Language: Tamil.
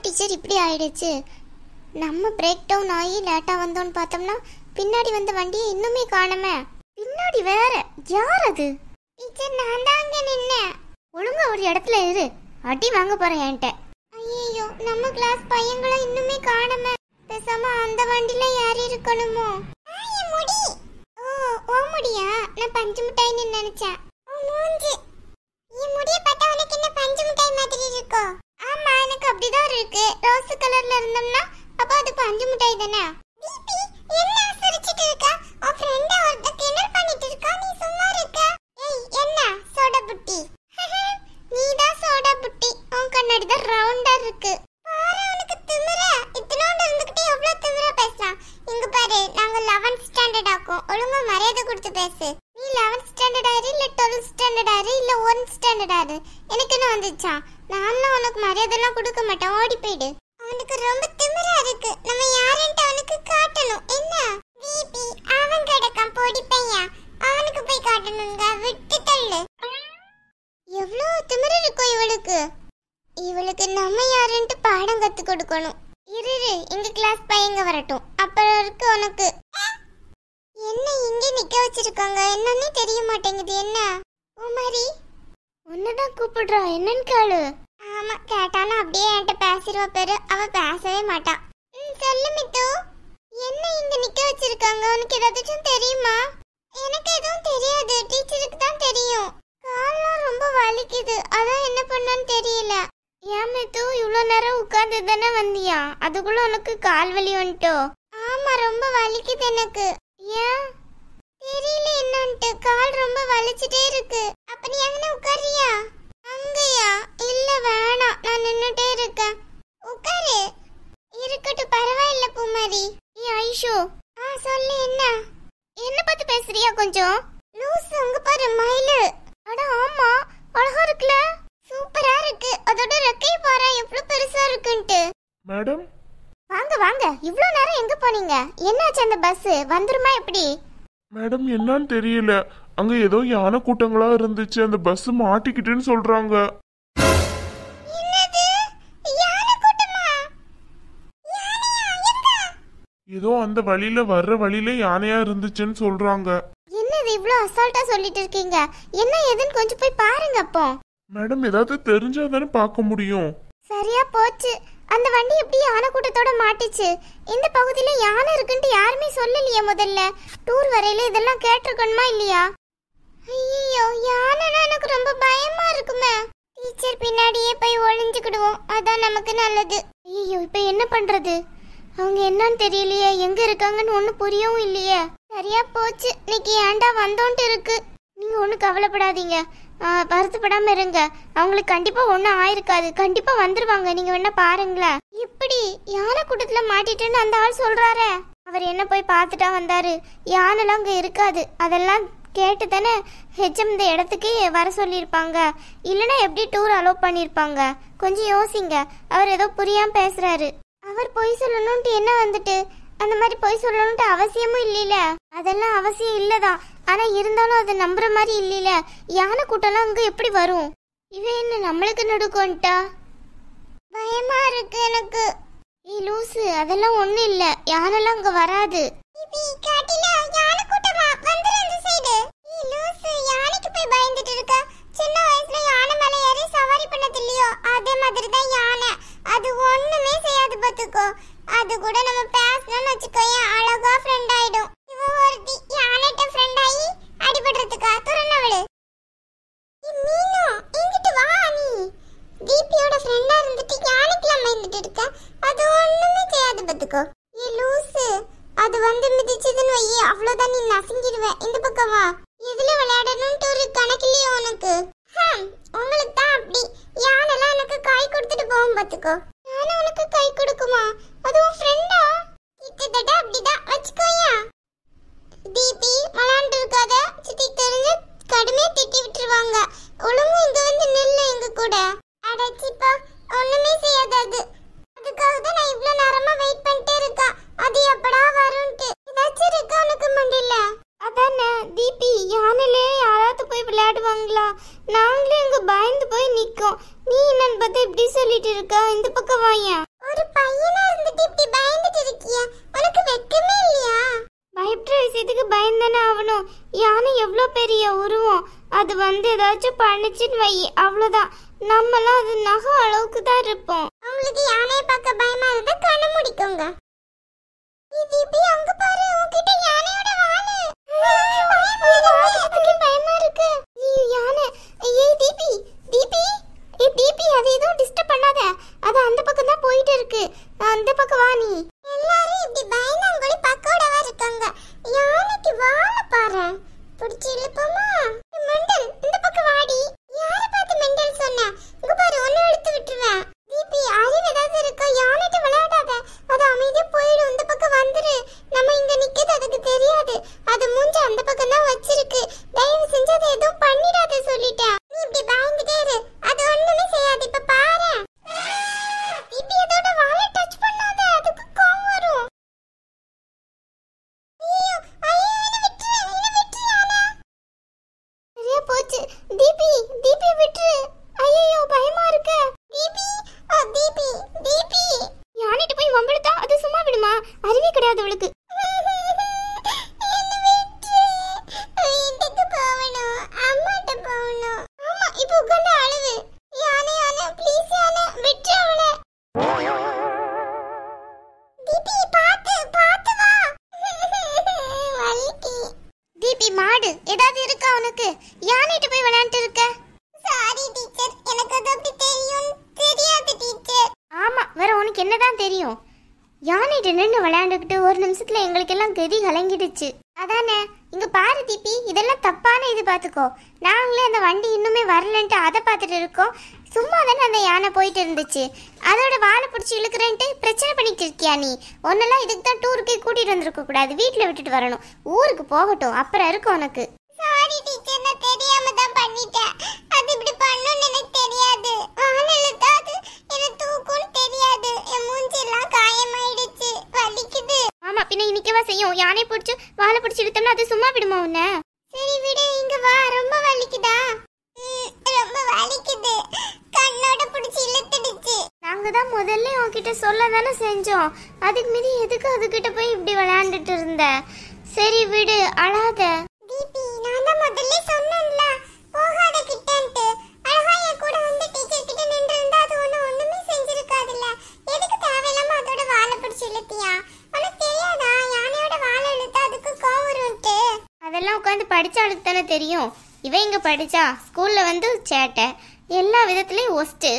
டீச்சர் இப்படி ஆயிடுச்சு? நம்ம பிரேக் டவுன் ஆகி லேட்டா வந்தோன்னு பார்த்தோம்னா பின்னாடி வந்த வண்டியை இன்னுமே காணோமே. பின்னாடி வேற யார் அது? டீச்சர் நான் தான் அங்க நின்னேன். ஒழுங்கா ஒரு இடத்துல இரு, அடி வாங்க போறேன் என்கிட்ட. ஐயோ நம்ம கிளாஸ் பையங்களும் இன்னுமே காணோமே. பேசாம அந்த வண்டியில யார் இருக்கணுமோ? முடி. ஓ முடியா? நான் பஞ்சு மிட்டாய்னு நினைச்சேன். மூஞ்சி என் முடிய பார்த்தா உனக்கு என்ன பஞ்சு மிட்டாய் மாதிரி இருக்கோ? ஆமா எனக்கு அப்படிதான் இருக்கு. ரோஸ் கலர்ல இருந்தோம்னா அப்ப அது பஞ்சு மிட்டாய் தானே. தீபி என்ன சிரிச்சிட்டு இருக்க? உன் ஃப்ரெண்ட ஒருத்த கிண்டல் பண்ணிட்டு இருக்கா, நீ சும்மா இருக்க? ஏய் என்ன சோடா புட்டி? நீ தான் சோடா புட்டி. உன் கண்ணாடி தான் ரவுண்டா இருக்கு. பாரு உனக்கு திமிர. இத்தனோண்டு இருந்துகிட்டே எவ்வளவு திமிர பேசலாம். இங்க பாரு நாங்க 11th ஸ்டாண்டர்ட் ஆக்கும். ஒழுங்கா மரியாதை கொடுத்து பேசு. நீ 11th ஸ்டாண்டர்ட் ஆறு இல்ல 12th ஸ்டாண்டர்ட் ஆறு இல்ல 1st ஸ்டாண்டர்ட் ஆறு. எனக்கு என்ன வந்துச்சா? நான்லாம் உனக்கு மரியாதை எல்லாம் கொடுக்க மாட்டேன், ஓடி போயிடு. அவனுக்கு ரொம்ப திமிரா இருக்கு. நம்ம யாருன்னு அவனுக்கு காட்டணும். என்ன தீபி அவன் கிடக்கான் பொடி பையன், அவனுக்கு போய் காட்டணுங்க. விட்டு தள்ளு. எவ்வளவு திமிர இருக்கும் இவளுக்கு. இவளுக்கு நம்ம யாருன்ட்டு பாடம் கத்து கொடுக்கணும். இரு எங்க கிளாஸ் பையங்க வரட்டும், அப்புறம் இருக்கு உனக்கு. என்ன இங்க நிக்க வச்சிருக்காங்க? என்னன்னு தெரிய மாட்டேங்குது. என்ன உமாரி உன்னதான் கூப்பிடுறா, என்னன்னு கேளு. ஆமா கேட்டானா அப்படியே என்கிட்ட பேசிடுவா பேரு. அவ பேசவே மாட்டா. சொல்லு மித்து. என்ன இங்க நிக்க வச்சிருக்காங்க? உனக்கு ஏதாச்சும் தெரியுமா? எனக்கு எதுவும் தெரியாது, டீச்சருக்கு தான் தெரியும். கால்லாம் ரொம்ப வலிக்குது, அதான் என்ன பண்ணான்னு தெரியல. ஏன் மித்து இவ்வளோ நேரம் உட்கார்ந்து தானே வந்தியா? அதுக்குள்ள உனக்கு கால் வலி வந்துட்டோ? ஆமா ரொம்ப வலிக்குது எனக்கு. ஏன் தெரியல என்னன்ட்டு. கால் ரொம்ப வலிச்சுட்டே இருக்கு. அப்ப நீ அங்கன உட்காரியா? அங்கயா? இல்ல வேணாம், நான் நின்னுட்டே இருக்கேன். உட்காரு. இருக்கட்டும் பரவாயில்ல பூமாரி. நீ ஐஷு. சொல்லு. என்ன பார்த்து பேசுறியா? கொஞ்சம் லூஸ். அங்க பாரு மயிலு. அட ஆமா அழகா இருக்குல. சூப்பரா இருக்கு. அதோட ரெக்கை பாரு எவ்வளவு பெருசா இருக்குன்ட்டு. மேடம் வாங்க வாங்க. இவ்ளோ நேரம் எங்க போனீங்க? என்னாச்சு? அந்த பஸ் வந்துருமா எப்படி? மேடம் என்னன்னு தெரியல, அங்க ஏதோ யானை கூட்டங்களா இருந்துச்சு, அந்த பஸ் மாட்டிக்கிட்டுன்னு சொல்றாங்க. என்னது? யானை கூட்டமா? யானையா? எங்க? ஏதோ அந்த வழியில வர்ற வழியில யானையா இருந்துச்சுன்னு சொல்றாங்க. என்னது இவ்ளோ அசால்ட்டா சொல்லிட்டு இருக்கீங்க? என்ன ஏதுன்னு கொஞ்சம் போய் பாருங்க அப்போ. மேடம் ஏதாவது தெரிஞ்சாதானே பார்க்க முடியும். சரியா போச்சு. அந்த வண்டி எப்படி யானை கூட்டத்தோட மாட்டிச்சு? இந்த பகுதியில யானை இருக்குன்ட்டு யாருமே சொல்லலையே. முதல்ல டூர் வரையில இதெல்லாம் கேட்டிருக்கணுமா இல்லையா? ஐயோ யானைனா எனக்கு ரொம்ப பயமா இருக்குமே. டீச்சர் பின்னாடியே போய் ஒளிஞ்சுக்கிடுவோம், அதான் நமக்கு நல்லது. ஐயோ இப்ப என்ன பண்றது? அவங்க என்னன்னு தெரியலையே, எங்க இருக்காங்கன்னு ஒன்னும் புரியவும் இல்லையே. சரியா போச்சு, இன்னைக்கு ஏன்டா வந்தோன்ட்டு இருக்கு. நீங்க ஒன்னும் கவலைப்படாதீங்க, வருத்தப்படாம இருங்க. அவங்களுக்கு கண்டிப்பா ஒன்னும் ஆயிருக்காது, கண்டிப்பா வந்துருவாங்க. நீங்க வேணா பாருங்களேன். இப்படி யானை கூட்டத்துல மாட்டிட்டுன்னு அந்த ஆள் சொல்றாரே, அவர் என்ன போய் பார்த்துட்டா வந்தாரு. யானைலாம் அங்க இருக்காது. அதெல்லாம் கேட்டு தானே ஹெச்எம் இந்த இடத்துக்கே வர சொல்லியிருப்பாங்க. இல்லைன்னா எப்படி டூர் அலோவ் பண்ணியிருப்பாங்க? கொஞ்சம் யோசிங்க. அவர் ஏதோ புரியாம பேசுறாரு. அவர் பொய் சொல்லணும்ட்டு என்ன வந்துட்டு? அந்த மாதிரி பொய் சொல்லணும்ட்டு அவசியமும் இல்லைல. அதெல்லாம் அவசியம் இல்லதான், ஆனா இருந்தாலும் அது நம்புற மாதிரி இல்லைல. யானை கூட்டம்லாம் அங்க எப்படி வரும்? இவன் என்ன நம்மளுக்கு நடுக்கோன்ட்டா? பயமா இருக்கு எனக்கு. ஏய் லூசு, அதெல்லாம் ஒண்ணும் இல்ல. யானைலாம் அங்க வராது. சின்ன வயசுல யானை மேல ஏறி சவாரி பண்ணது இல்லையோ, அதே மாதிரி தான் யானை. அது ஒண்ணுமே செய்யாது பாத்துக்கோ. அது கூட நம்ம பேசணும்னு வச்சுக்கோயே, அழகா ஃப்ரெண்ட் ஆயிடும். இவ ஒருத்தி யானைட்ட ஃப்ரெண்ட் ஆகி அடிபடுறதுக்கா துறனவளு. மீனு இங்கிட்டு வா. நீ தீபியோட ஃப்ரெண்டா இருந்துட்டு யானைக்கெல்லாம் பயந்துட்டு இருக்க. அது ஒண்ணுமே செய்யாது பாத்துக்கோ. ஏ லூசு, அது வந்து மிதிச்சதுன்னு வையே, அவ்வளவுதான், நீ நசுங்கிடுவ. இந்த பக்கம் வா. எதுல விளையாடணும்ட்டு ஒரு கணக்கில்லையோ உனக்கு? உங்களுக்கு தான் அப்படி. யானெல்லாம் எனக்கு கை கொடுத்துட்டு போகும் பாத்துக்கோ. யானை உனக்கு கை கொடுக்குமா? அதுவும் ஃப்ரெண்டா? கிட்டத்தட்ட அப்படிதான் வச்சுக்கோயா. தீபி விளையாண்டு இருக்காத, சித்தி தெரிஞ்சு கடுமையா திட்டி விட்டுருவாங்க. ஒழுங்கு இங்க வந்து நில்லு எங்க கூட. அடச்சிப்பா, ஒண்ணுமே செய்யாது அது. அதுக்காக தான் நான் இவ்ளோ நேரமா வெயிட் பண்ணிட்டே இருக்கேன். அது எப்படா வரும்ட்டு. ஏதாச்சும் இருக்கா உனக்கு மண்டில? அதானே தீபி, யானையிலே யாராவது போய் விளையாடுவாங்களா? நாங்களே அங்க பயந்து போய் நிக்கோம். நீ என்னன்னு பார்த்தா இப்படி சொல்லிட்டு இருக்க? இந்த பக்கம் வாயா. ஒரு பையனா இருந்துட்டு இப்படி பயந்துட்டு இருக்கியா? உனக்கு வெட்கமே இல்லையா? பயப்படுற விஷயத்துக்கு பயந்தானே ஆகணும். யானை எவ்வளோ பெரிய உருவம், அது ஏதாச்சும் பண்ணிச்சுன்னு வை, அவ்வளோதான். நம்மளாம் அது நகை அளவுக்கு தான் இருப்போம். உங்களுக்கு யானையை பார்க்க பயமா இருந்தா கண்ண முடிக்கோங்க. இது இப்படி அங்க பாரு, உன்கிட்ட யானையோட வாலு. பயமா இருக்கு. யானை. ஏய் தீபி, தீபி, ஏய் தீபி, அது எதுவும் டிஸ்டர்ப் பண்ணாத. அது அந்த பக்கம் தான் போயிட்டு இருக்கு. அந்த பக்கம் வா நீ. எல்லாரும் இப்படி பயந்தாங்கோலி பக்கோடவா இருக்காங்க. யானைக்கு வாழ பாரு. பிடிச்சி இழுப்போமா? மெண்டல், இந்த பக்கம் வாடி. யாரை பார்த்து மெண்டல் சொன்ன? இங்க பாரு, ஒன்னு எடுத்து விட்டுருவேன். தீபி, அறிவு ஏதாவது இருக்கா? யானைட்ட விளையாடாத, அது அமைதியா போயிடும். இந்த பக்கம் வந்துரு. நம்ம இங்க நிக்கிறது அதுக்கு தெரியாது. அது மூஞ்ச அந்த பக்கம் தான் வச்சிருக்கு. தயவு செஞ்சு அதை எதுவும் பண்ணிடாத சொல்லிட்டேன். நீ இப்படி பயந்துட்டே இரு, அது ஒண்ணுமே செய்யாது. இப்ப பாரு தீபி, அதோட வாலை டச் பண்ணாத, அதுக்கு கோவம் வரும். ஐயோ ஐயோ, என்ன விட்டுரு யானை. சரியா போச்சு. தீபி, தீபி விட்டுரு. ஐயோ பயமா இருக்கு. தீபி, தீபி, தீபி. யானைட்ட போய் வம்பிடுதா அது சும்மா விடுமா? அறிவே கிடையாது அவளுக்கு. மாடு ஏதாவது இருக்கா உனக்கு? யானைட்ட போய் விளையாண்டு இருக்க. சாரி டீச்சர், எனக்கு அது அப்படி தெரியாது டீச்சர். ஆமா, வேற உனக்கு என்னதான் தெரியும்? யானைட்ட நின்று விளையாண்டுக்கிட்டு ஒரு நிமிஷத்துல எங்களுக்கு எல்லாம் கதி கலங்கிடுச்சு. அதானே. இங்க பாரு தீபி, இதெல்லாம் தப்பான இது பாத்துக்கோ. நாங்களே அந்த வண்டி இன்னுமே வரலன்ட்டு அதை பார்த்துட்டு இருக்கோம். சும்மா தானே அந்த யானை போயிட்டு இருந்துச்சு. அதோட வாழை பிடிச்சி இழுக்கிறேன்ட்டு பிரச்சனை பண்ணிட்டு இருக்கியா நீ? ஒன்னெல்லாம் இதுக்கு தான் டூருக்கே கூட்டிட்டு வந்திருக்க கூடாது, வீட்டுல விட்டுட்டு வரணும். ஊருக்கு போகட்டும், அப்புறம் இருக்கும் உனக்கு. சாரி டீச்சர், நான் தெரியாம தான் பண்ணிட்டேன். அது இப்படி பண்ணணும்னு எனக்கு தெரியாது. வாழை இழுத்தாது எனக்கு தூக்கும்னு தெரியாது. என் மூஞ்செல்லாம் காயமாயிடுச்சு, வலிக்குது. ஆமா, பின்ன இன்னைக்கவா செய்யும்? யானை பிடிச்சு வாழை பிடிச்சி இழுத்தோம்னா அது சும்மா விடுமா உன்ன? சரி விடு, இங்க வா. ரொம்ப வலிக்குதா? ரொம்ப வலிக்குது, கண்ணோட பிடிச்சி இழுத்துடுச்சு. நாங்க தான் முதல்ல உன்கிட்ட சொல்ல தானே செஞ்சோம். அதுக்கு மீறி எதுக்கு அதுகிட்ட போய் இப்படி விளையாண்டுட்டு இருந்த? சரி விடு, அழாத. தீபி, நான் தான் முதல்ல சொன்னேன்ல போகாத கிட்டன்ட்டு. அழகா என் கூட டீச்சர் கிட்ட நின்று இருந்தா அது ஒண்ணுமே செஞ்சிருக்காதுல்ல. எதுக்கு தேவையில்லாம அதோட வாழை பிடிச்சி இழுத்தியா? உனக்கு தெரியாதா யானையோட வாழை இழுத்தா அதுக்கு கோவம் வரும்ட்டு? அதெல்லாம் உட்காந்து படிச்சாளுக்கு தானே தெரியும். இவ இங்க படிச்சா ஸ்கூல்ல சேட்டை, எல்லா விதத்துலயும் ஒஸ்ட்.